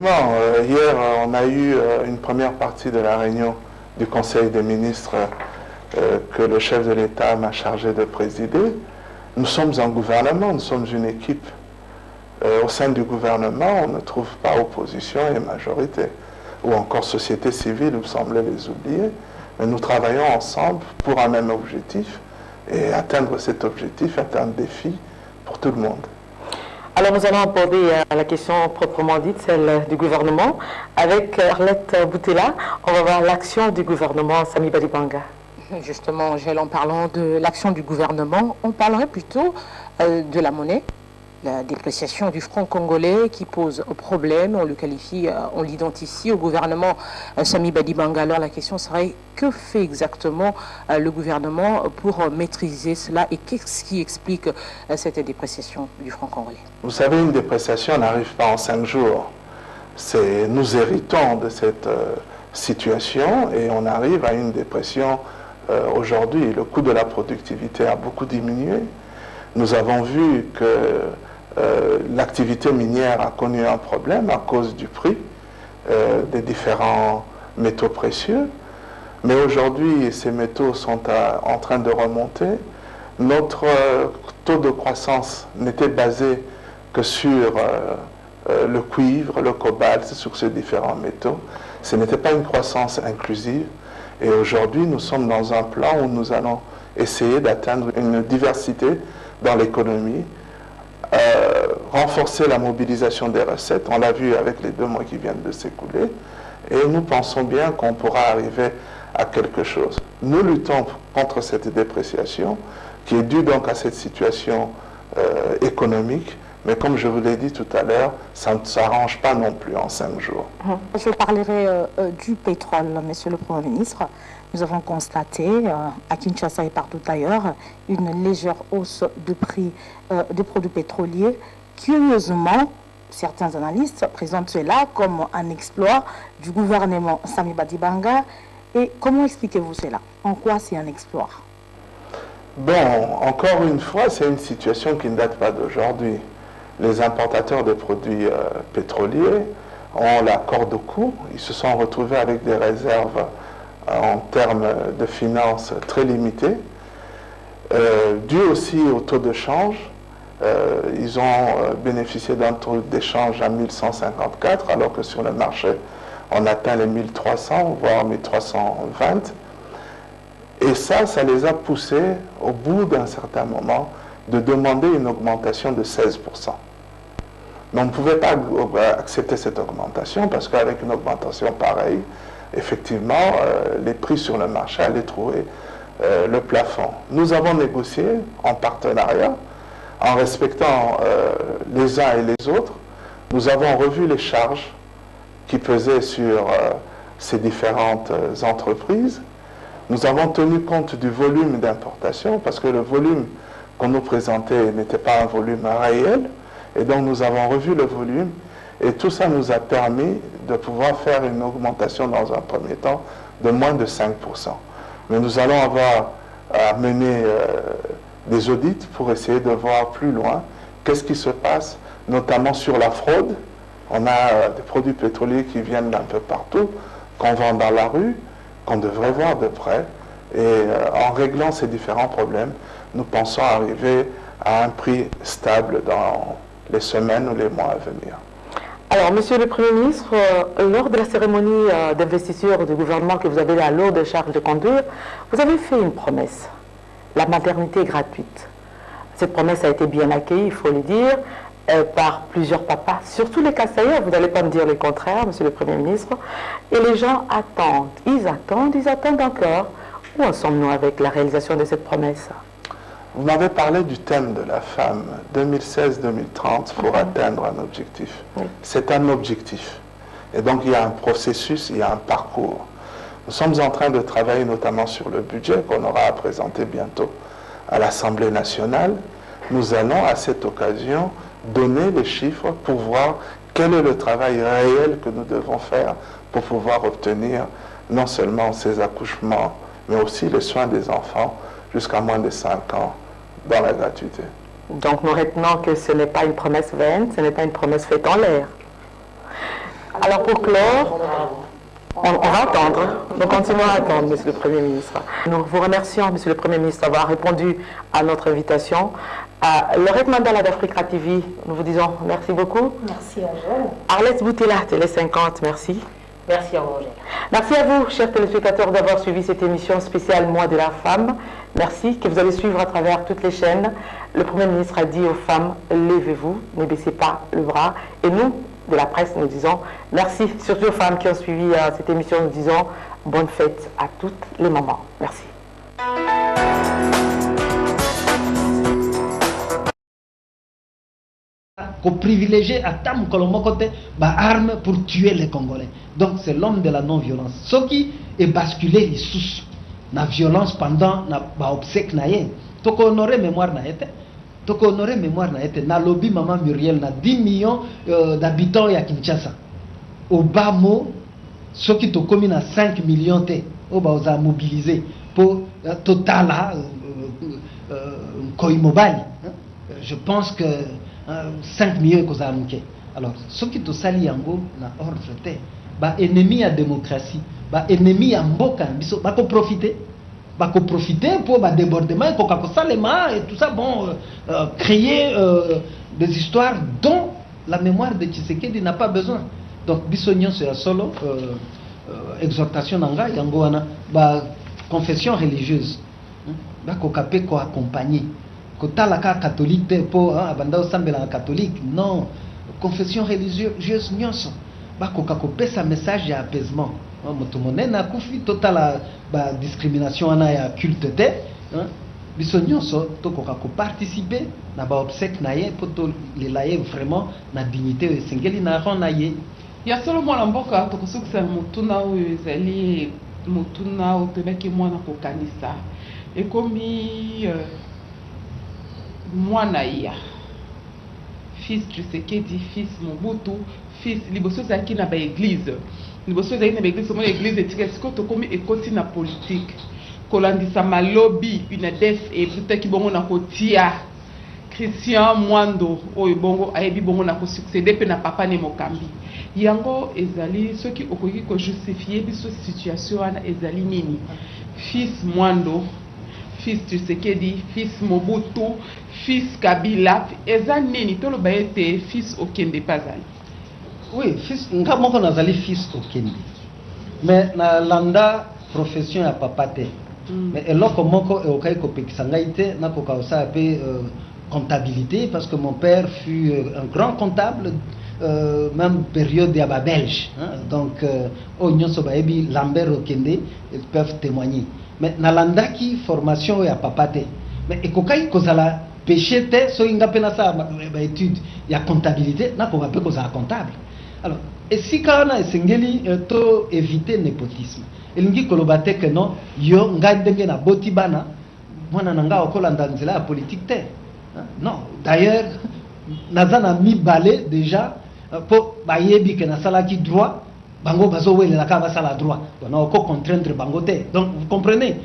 Hier, on a eu une première partie de la réunion du Conseil des ministres que le chef de l'État m'a chargé de présider. Nous sommes un gouvernement, nous sommes une équipe. Au sein du gouvernement, on ne trouve pas opposition et majorité, ou encore société civile, vous semblez les oublier. Mais nous travaillons ensemble pour un même objectif, et atteindre cet objectif est un défi pour tout le monde. Alors nous allons aborder la question proprement dite, celle du gouvernement. Avec Arlette Boutella, on va voir l'action du gouvernement Samy Badibanga. Justement, Angèle, en parlant de l'action du gouvernement, on parlerait plutôt de la monnaie, la dépréciation du franc congolais qui pose problème. On le qualifie, on l'identifie au gouvernement Samy Badibanga. Alors la question serait, que fait exactement le gouvernement pour maîtriser cela et qu'est-ce qui explique cette dépréciation du franc congolais? Vous savez, une dépréciation n'arrive pas en 5 jours. Nous héritons de cette situation et on arrive à une dépression aujourd'hui. Le coût de la productivité a beaucoup diminué. Nous avons vu que l'activité minière a connu un problème à cause du prix des différents métaux précieux. Mais aujourd'hui, ces métaux sont en train de remonter. Notre taux de croissance n'était basé que sur le cuivre, le cobalt, sur ces différents métaux. Ce n'était pas une croissance inclusive. Et aujourd'hui, nous sommes dans un plan où nous allons essayer d'atteindre une diversité dans l'économie, renforcer la mobilisation des recettes. On l'a vu avec les 2 mois qui viennent de s'écouler. Et nous pensons bien qu'on pourra arriver à quelque chose. Nous luttons contre cette dépréciation qui est due donc à cette situation économique. Mais comme je vous l'ai dit tout à l'heure, ça ne s'arrange pas non plus en 5 jours. Je parlerai du pétrole, Monsieur le Premier ministre. Nous avons constaté à Kinshasa et partout ailleurs une légère hausse de prix des produits pétroliers. Curieusement, certains analystes présentent cela comme un exploit du gouvernement Samy Badibanga. Et comment expliquez-vous cela? En quoi c'est un exploit? Bon, encore une fois, c'est une situation qui ne date pas d'aujourd'hui. Les importateurs de produits pétroliers ont la corde au cou. Ils se sont retrouvés avec des réserves en termes de finances très limitées, dû aussi au taux de change. Ils ont bénéficié d'un taux d'échange à 1154, alors que sur le marché, on atteint les 1300, voire 1320. Et ça les a poussés, au bout d'un certain moment, de demander une augmentation de 16%. Mais on ne pouvait pas accepter cette augmentation parce qu'avec une augmentation pareille, effectivement, les prix sur le marché allaient trouver le plafond. Nous avons négocié en partenariat, en respectant les uns et les autres. Nous avons revu les charges qui pesaient sur ces différentes entreprises. Nous avons tenu compte du volume d'importation parce que le volume qu'on nous présentait n'était pas un volume réel. Et donc nous avons revu le volume et tout ça nous a permis de pouvoir faire une augmentation dans un premier temps de moins de 5%. Mais nous allons avoir à mener des audits pour essayer de voir plus loin qu'est-ce qui se passe, notamment sur la fraude. On a des produits pétroliers qui viennent d'un peu partout, qu'on vend dans la rue, qu'on devrait voir de près. Et en réglant ces différents problèmes, nous pensons arriver à un prix stable dans les semaines ou les mois à venir. Alors, Monsieur le Premier ministre, lors de la cérémonie d'investiture du gouvernement que vous avez la lourde charge de conduire, vous avez fait une promesse, la maternité gratuite. Cette promesse a été bien accueillie, il faut le dire, par plusieurs papas, surtout les Kassaïens, vous n'allez pas me dire le contraire, Monsieur le Premier ministre, et les gens attendent, ils attendent encore. Où en sommes-nous avec la réalisation de cette promesse? Vous m'avez parlé du thème de la femme, 2016-2030, pour atteindre un objectif. Oui. C'est un objectif. Et donc il y a un processus, il y a un parcours. Nous sommes en train de travailler notamment sur le budget qu'on aura à présenter bientôt à l'Assemblée nationale. Nous allons à cette occasion donner les chiffres pour voir quel est le travail réel que nous devons faire pour pouvoir obtenir non seulement ces accouchements, mais aussi les soins des enfants jusqu'à moins de 5 ans dans la gratuité. Donc nous retenons que ce n'est pas une promesse vaine, ce n'est pas une promesse faite en l'air. Alors pour clore, on va attendre, nous continuons à attendre, Monsieur le Premier ministre. Nous vous remercions, Monsieur le Premier ministre, d'avoir répondu à notre invitation. Le Red Mandala d'Africa TV, nous vous disons merci beaucoup. Merci Angèle. Arlette Boutella, Télé 50, merci. Merci Angèle. Merci à vous, chers téléspectateurs, d'avoir suivi cette émission spéciale Mois de la femme. Merci, que vous allez suivre à travers toutes les chaînes. Le Premier ministre a dit aux femmes, levez-vous, ne baissez pas le bras. Et nous, de la presse, nous disons merci, surtout aux femmes qui ont suivi cette émission, nous disons bonne fête à toutes les mamans. Merci. Qu'on privilégie à Tam Kolomokote arme pour tuer les Congolais. Donc c'est l'homme de la non-violence. Ce qui est basculé les sous la violence pendant la obsèque naïe. Toko honoré mémoire naïe. Toko honoré mémoire naïe. Na lobby maman Muriel na 10 millions d'habitants à Kinshasa. Au bas mot, ceux qui ont commis à 5 millions te, au bas aux a mobilisé pour total Koimobali. Je pense que 5 millions que ça a manqué. Alors, ceux qui ont sali yango na ordre te, ba ennemi à démocratie, ba ennemi à mboka, biso ba ko profiter pour ba débordement, ko salema et tout ça, bon, créer des histoires dont la mémoire de Tshisekedi n'a pas besoin. Donc, bisognon c'est solo exhortation nanga yango wana ba confession religieuse, ba ko kapé ko accompagner. Kotalaka catholique pour abanda osambela catholique, non, confession religieuse nyonso bakoka kopesa message ya apaisement. Moto monena kufi totala ba discrimination ana ya culte te, biso nyonso tokoka ko participer na ba obsèque na ye poto lelaye vraiment na dignité esengeli na ron na ye. Ya solo mwana mboka tokosukisa mutuna oyo ezali mutuna otebeki mwana kokanisa ekomi mwana ya fils Tshisekedi, fils Mobutu, fils liboso zaki na ba église. Liboso zaki na ba église, mon église etika siko to komi ekoti na politique. Kolandisa malobi une def et peut-être ki bongo na kotia Christian Mwando oyo bongo ayebi bongo na ko succéder pe na papa ne mokambi. Yango ezali ceux qui okoki ko justifier biso situation wana ezali nini? Fils Mwando, fils Tshisekedi, fils Mobutu, fils Kabila, eza nini tolo baete fils Okende pazali. Oui, fils nga moko nazali fils Okende. Mais na landa profession ya papa te. Mais eloko moko e okai ko pekisa ngai te na ko ka osa pe comptabilité parce que mon père fut un grand comptable même période ya ba belge, donc onyo so baebi Lambert Okende, ils peuvent témoigner. Mais nalandaki formation ya papa te. Mais ekokai kozala péché te so inga pena sa ba étude ya comptabilité na ko ba pe kozala comptable. Alors, et si kana esengeli to éviter népotisme. Elingi kolobate que non yo nga ndenge na boti bana mwana nanga okolanda nzela ya politique te. Non, d'ailleurs nazana mi balé déjà pour bayebi que na salaki droit bango bazo welela ka basala droit on a encore contraindre bango te. Donc vous comprenez,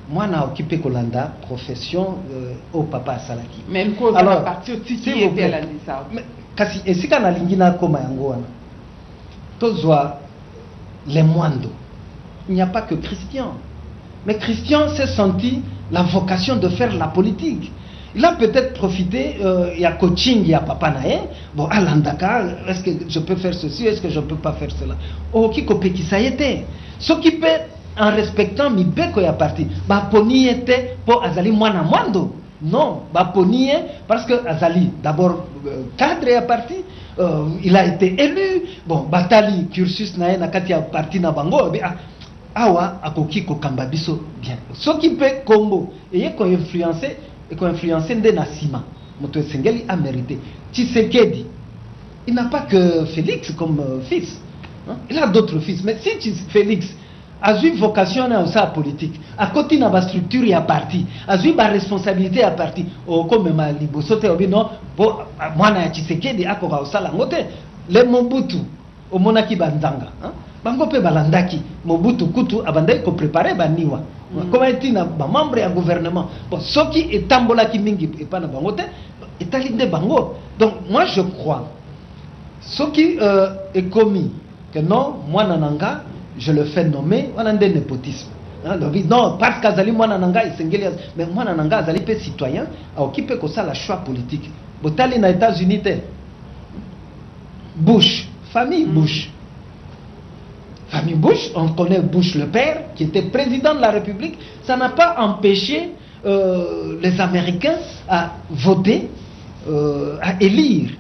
moi na occupé kolanda profession au papa salaki. Mais cause à partir tiki était la lisa. Mais kasi esika na lingina koma yango wana tozwa les moindo. Il n'y a pas que Christian, mais Christian s'est senti la vocation de faire la politique. Il a peut-être profité, il y a coaching, il y a papa nae. Bon, à l'andaka, est-ce que je peux faire ceci, est-ce que je ne peux pas faire cela? Oh, qui copie qui ça y était. Ce qui peut, en respectant mi beko ya parti, ba poni était pour Azali mwana mwando. Non, ba poni parce que Azali, d'abord cadre ya parti, il a été élu. Bon, batali cursus nae nakati ya parti na bango, awa akoki ko kamba biso bien. Ce qui peut combo et ko influencer et qu'on influence de Nassima. Moto Sengeli a mérité. Tshisekedi, il n'a pas que Félix comme fils. Il a d'autres fils. Mais si Félix a eu vocation à sa politique, à côté de la structure et à parti, a eu la responsabilité à parti, au comme ma libosote au bino, moi na Tshisekedi a kora osala ngote, le Mobutu, au monaki bandanga. Bango pe balandaki, Mobutu kutu abandai ko préparer baniwa. Comment est-il membre du gouvernement? Bon, ce qui est tambola qui mingi et pas na bango te, est bango. Donc moi je crois, ce qui est commis que non, moi nananga, je le fais nommer, on a un népotisme. Non, parce qu'Azali, moi nananga, mais moi nananga, Azali peut citoyen, occupé que ça la choix politique. Botali na États-Unis, Bush, famille Bush. Famille Bush, on connaît Bush le père, qui était président de la République. Ça n'a pas empêché les Américains à voter, à élire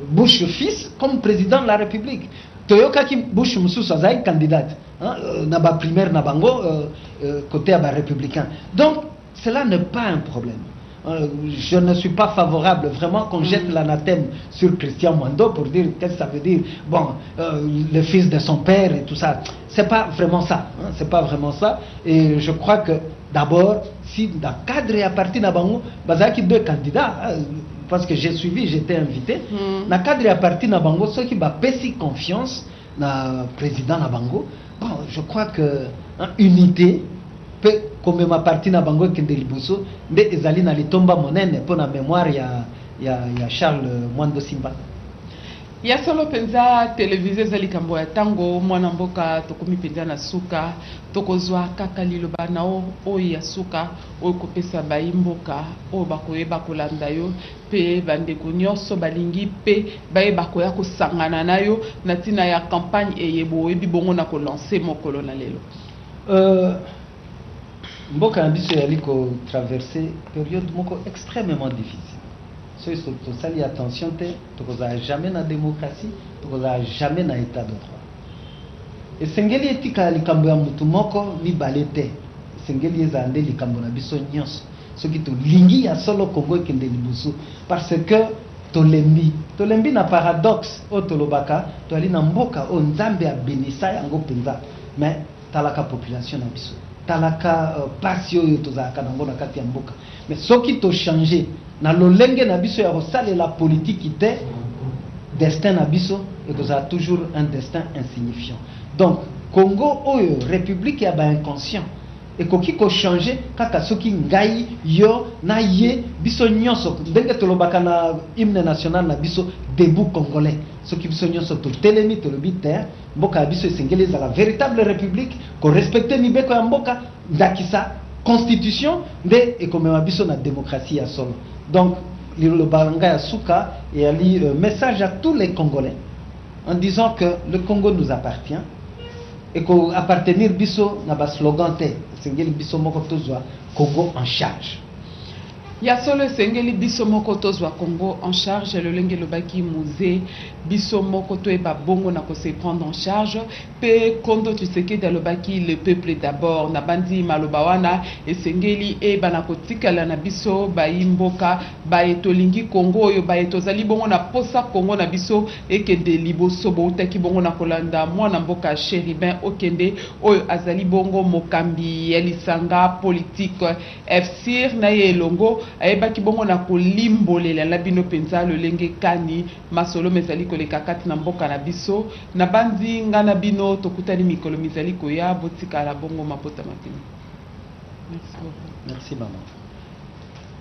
Bush fils comme président de la République. Toyoka qui Bush Moussou Azaï candidate, naba primaire nabango côté à républicain. Donc cela n'est pas un problème. Je ne suis pas favorable vraiment qu'on jette l'anathème sur Christian Mwando pour dire qu'est-ce que ça veut dire. Bon, le fils de son père et tout ça. C'est pas vraiment ça. C'est pas vraiment ça. Et je crois que d'abord, si dans le cadre et à partir d'Abango, Bazaki deux candidats, parce que j'ai suivi, j'étais invité, dans le cadre et à partir d'Abango, ceux qui m'ont fait confiance dans le président d'Abango, bon, je crois que unité. Comme ma partie na bango kende liboso nde ezali na litomba monene pour la mémoire ya Charles Mwando Simba. Ya solo penza télévisé zali kambo ya tango mwana mboka tokomi penza na suka tokozwa kaka liloba na o ya suka o kopesa baimboka o bakoyeba kolanda yo pe bandeko nyonso balingi pe bayeba koya kosangana na yo na tina ya campagne eyebo ebi bongo na ko lancer mokolo na lelo. Mboka na biso yali ko traverser période moko extrêmement difficile. Soki tosali attention te tokozala jamais na démocratie, tokozala jamais na état de droit. Esengeli etika likambo ya mutu moko mibale te. Esengeli ezala nde likambo na biso nyonso. Soki tolingi ya solo Congo ekende liboso parce que tolembi na paradoxe o tolobaka toali na mboka o nzambe abenisa yango penza mais talaka population na biso. Talaka pasio yo tozaka nango na kati ya mboka mais soki to changer na lolenge na biso ya rosale la politique te destin na biso et tozala toujours un destin insignifiant. Donc Congo oyo république ya ba inconscient et koki ko changer kaka soki ngai yo na ye biso nyonso ndenge tolobaka na hymne national na biso debout congolais soki biso nyonso to telemi to lobite mboka biso esengeli za la véritable république ko respecter mibeko ya mboka ndakisa constitution nde ekomema biso na démocratie ya solo. Donc le balanga ya suka et ali message à tous les Congolais en disant que le Congo nous appartient et qu'on appartenir biso na ba slogan te sengeli biso moko tozwa Congo en charge. Ya solo sengeli biso moko tozwa Congo en charge le lenge lobaki musée biso moko to eba bongo na ko se prendre en charge pe kondo Tshisekedi lobaki le peuple d'abord na bandi maloba wana esengeli e bana kotikala na biso ba imboka ba etolingi Congo oyo ba etozali bongo na posa Congo na biso ekende liboso bo utaki bongo na kolanda mwana mboka Chéribin okende oyo azali bongo mokambi ya lisanga politique FCIR na elongo ayebaki bongo na kolimbolela la bino penza lolenge kani masolo mezali koleka kati na mboka na biso na bandi ngana bino tokutani mikolo mizali koya botika la bongo mapota matini. Merci beaucoup. Merci maman.